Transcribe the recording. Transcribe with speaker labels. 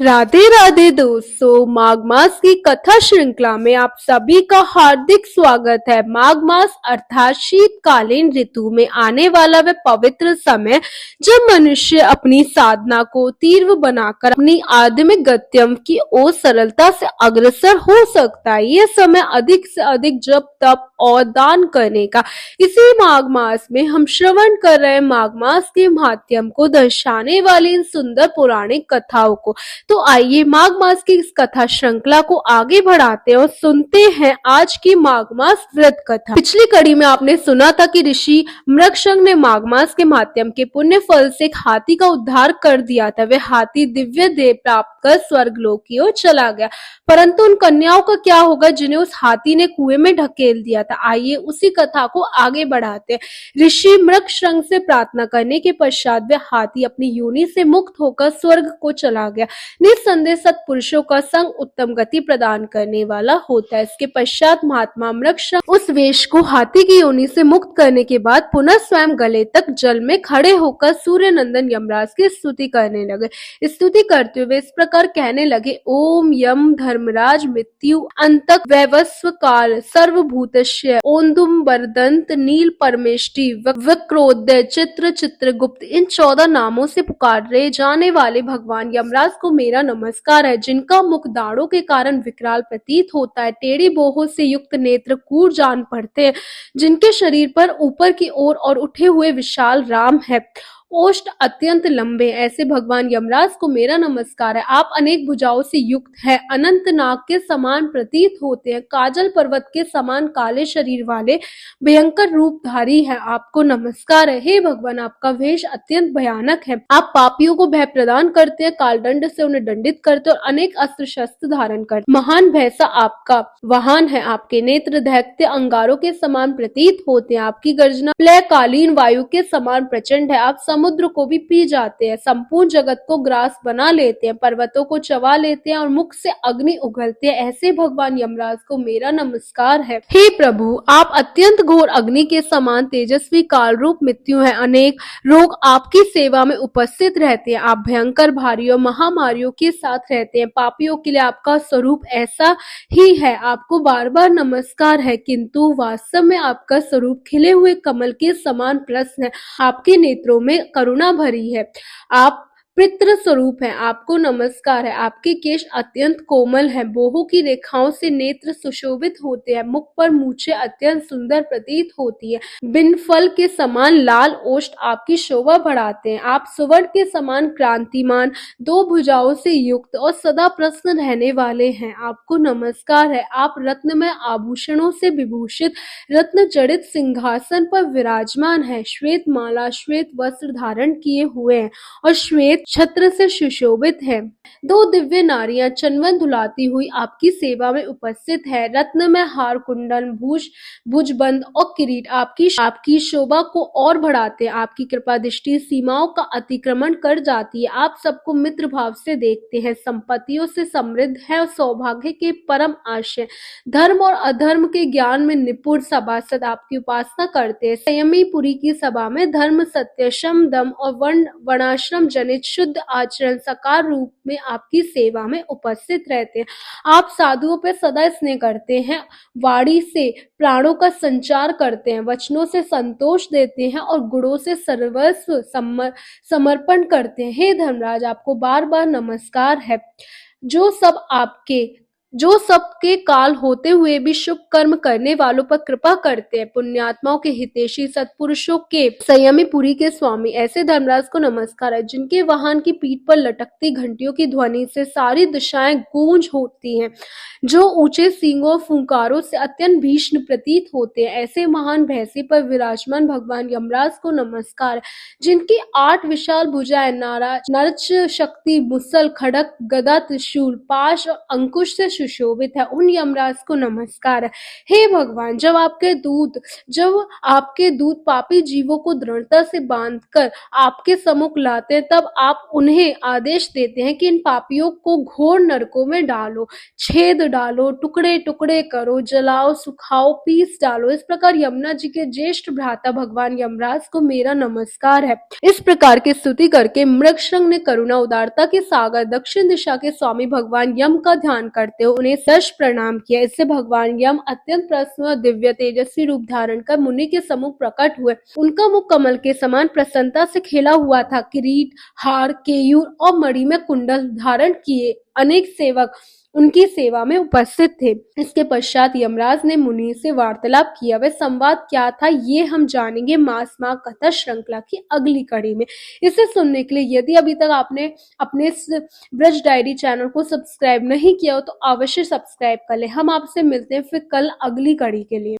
Speaker 1: राधे राधे दोस्तों, माघ मास की कथा श्रृंखला में आप सभी का हार्दिक स्वागत है। माघ मास अर्थात शीतकालीन ऋतु में आने वाला वह पवित्र समय जब मनुष्य अपनी साधना को तीव्र बनाकर अपनी आध्यात्मिक गत्यम की ओर सरलता से अग्रसर हो सकता है। यह समय अधिक से अधिक जप तप और दान करने का। इसी माघ मास में हम श्रवण कर रहे माघ मास के माध्यम को दर्शाने वाली इन सुंदर पौराणिक कथाओं को। तो आइए माघ मास की इस कथा श्रृंखला को आगे बढ़ाते हैं और सुनते हैं आज की माघ मास व्रत कथा। पिछली कड़ी में आपने सुना था कि ऋषि मृगशंग ने माघ मास के माध्यम के पुण्य फल से एक हाथी का उद्धार कर दिया था। वह हाथी दिव्य देह प्राप्त कर स्वर्गलोक की ओर चला गया, परंतु उन कन्याओं का क्या होगा जिन्हें उस हाथी ने कुएं में ढकेल दिया था। आइए उसी कथा को आगे बढ़ाते हैं। ऋषि मृगशंग से प्रार्थना करने के पश्चात वह हाथी अपनी योनि से मुक्त होकर स्वर्ग को चला गया। निस्संदेह सत्पुरुषों का संग उत्तम गति प्रदान करने वाला होता है। इसके पश्चात महात्मा मृगशंग उस वेश को हाथी की योनि से मुक्त करने के बाद पुनः स्वयं गले तक जल में खड़े होकर सूर्य नंदन यमराज की स्तुति करने लगे। स्तुति करते हुए इस प्रकार कहने लगे, ओम यम धर्मराज मृत्यु अंतक वैवस्व काल सर्वभूतस्य ओंदुम बरदंत नील परमेष्टि वक्रोदय चित्र चित्रगुप्त। इन 14 नामों से पुकारे जाने वाले भगवान यमराज को मेरा नमस्कार है, जिनका मुख दाढ़ों के कारण विकराल प्रतीत होता है, टेढ़ी बोहों से युक्त नेत्र कूर जान पड़ते हैं, जिनके शरीर पर ऊपर की ओर और उठे हुए विशाल राम है, ओष्ठ अत्यंत लंबे। ऐसे भगवान यमराज को मेरा नमस्कार है। आप अनेक भुजाओं से युक्त है, अनंत नाग के समान प्रतीत होते हैं, काजल पर्वत के समान काले शरीर वाले भयंकर रूपधारी है। आपको नमस्कार है। हे भगवान, आपका वेश अत्यंत भयानक है। आप पापियों को भय प्रदान करते हैं, कालदंड से उन्हें दंडित करते और अनेक अस्त्र शस्त्र धारण करते। महान भैसा आपका वाहन है। आपके नेत्र दैत्य अंगारों के समान प्रतीत होते हैं। आपकी गर्जना प्रलयकालीन वायु के समान प्रचंड है। आप समुद्र को भी पी जाते हैं, संपूर्ण जगत को ग्रास बना लेते हैं, पर्वतों को चबा लेते हैं और मुख से अग्नि उगलते हैं। ऐसे भगवान यमराज को मेरा नमस्कार है। हे प्रभु, आप अत्यंत घोर अग्नि के समान तेजस्वी काल रूप मृत्यु है। अनेक रोग आपकी सेवा में उपस्थित रहते हैं। आप भयंकर भारियों महामारियों के साथ रहते हैं। पापियों के लिए आपका स्वरूप ऐसा ही है। आपको बार बार नमस्कार है, किंतु वास्तव में आपका स्वरूप खिले हुए कमल के समान प्रसन्न है। आपके नेत्रों में करुणा भरी है। आप पितृ स्वरूप है। आपको नमस्कार है। आपके केश अत्यंत कोमल हैं, बोहों की रेखाओं से नेत्र सुशोभित होते हैं, मुख पर मूछें अत्यंत सुंदर प्रतीत होती है, बिन फल के समान लाल ओष्ठ आपकी शोभा बढ़ाते हैं। आप सुवर्ण के समान क्रांतिमान, दो भुजाओं से युक्त और सदा प्रसन्न रहने वाले हैं। आपको नमस्कार है। आप रत्नमय आभूषणों से विभूषित रत्न जड़ित सिंहासन पर विराजमान है, श्वेत माला श्वेत वस्त्र धारण किए हुए हैं और श्वेत छत्र से सुशोभित है। दो दिव्य नारियां चंदन धुलाती हुई आपकी सेवा में उपस्थित है। रत्न में हार कुंडल भुजबंद और किरीट आपकी शोभा को और बढ़ाते हैं। आपकी कृपा दृष्टि सीमाओं का अतिक्रमण कर जाती है। आप सबको मित्र भाव से देखते हैं, संपत्तियों से समृद्ध है और सौभाग्य के परम आश्रय, धर्म और अधर्म के ज्ञान में निपुण सभासद आपकी उपासना करते हैं। संयमी पुरी की सभा में धर्म सत्य शम दम और वर्णाश्रम जनित शुद्ध आचरण साकार रूप में आपकी सेवा में उपस्थित रहते हैं। आप साधुओं पर सदा स्नेह करते हैं, वाणी से प्राणों का संचार करते हैं, वचनों से संतोष देते हैं और गुणों से सर्वस्व समर्पण करते हैं। हे धर्मराज, आपको बार बार नमस्कार है। जो सबके काल होते हुए भी शुभ कर्म करने वालों पर कृपा करते हैं, पुण्यात्माओं के हितैषी सत्पुरुषों के संयमी पुरी के स्वामी, ऐसे धर्मराज को नमस्कार है, जिनके वाहन की पीठ पर लटकती घंटियों की ध्वनि से सारी दिशाएं गूंज होती हैं, जो ऊंचे सींगों और फुंकारों से अत्यंत भीषण प्रतीत होते हैं। ऐसे महान भैंसे पर विराजमान भगवान यमराज को नमस्कार है, जिनकी 8 विशाल भुजाएं नरच शक्ति मुसल खड़ग गदा त्रिशूल पाश और अंकुश से सुशोभित है, उन यमराज को नमस्कार है। हे भगवान, जब आपके दूत पापी जीवों को दृढ़ता से बांधकर आपके सम्मुख लाते हैं, तब आप उन्हें आदेश देते हैं कि इन पापियों को घोर नरकों में डालो, छेद डालो, टुकड़े टुकड़े करो, जलाओ, सुखाओ, पीस डालो। इस प्रकार यमुना जी के ज्येष्ठ भ्राता भगवान यमराज को मेरा नमस्कार है। इस प्रकार की स्तुति करके मृगशृंग ने करुणा उदारता के सागर दक्षिण दिशा के स्वामी भगवान यम का ध्यान करते हुए उन्हें दश प्रणाम किया। इससे भगवान यम अत्यंत प्रसन्न और दिव्य तेजस्वी रूप धारण कर मुनि के सम्मुख प्रकट हुए। उनका मुख कमल के समान प्रसन्नता से खिला हुआ था। किरीट, हार, केयूर और मणि में कुंडल धारण किए अनेक सेवक उनकी सेवा में उपस्थित थे। इसके पश्चात यमराज ने मुनि से वार्तालाप किया। वह संवाद क्या था, ये हम जानेंगे मास माग कथा श्रृंखला की अगली कड़ी में। इसे सुनने के लिए यदि अभी तक आपने अपने ब्रज डायरी चैनल को सब्सक्राइब नहीं किया हो तो अवश्य सब्सक्राइब कर ले। हम आपसे मिलते हैं फिर कल अगली कड़ी के लिए।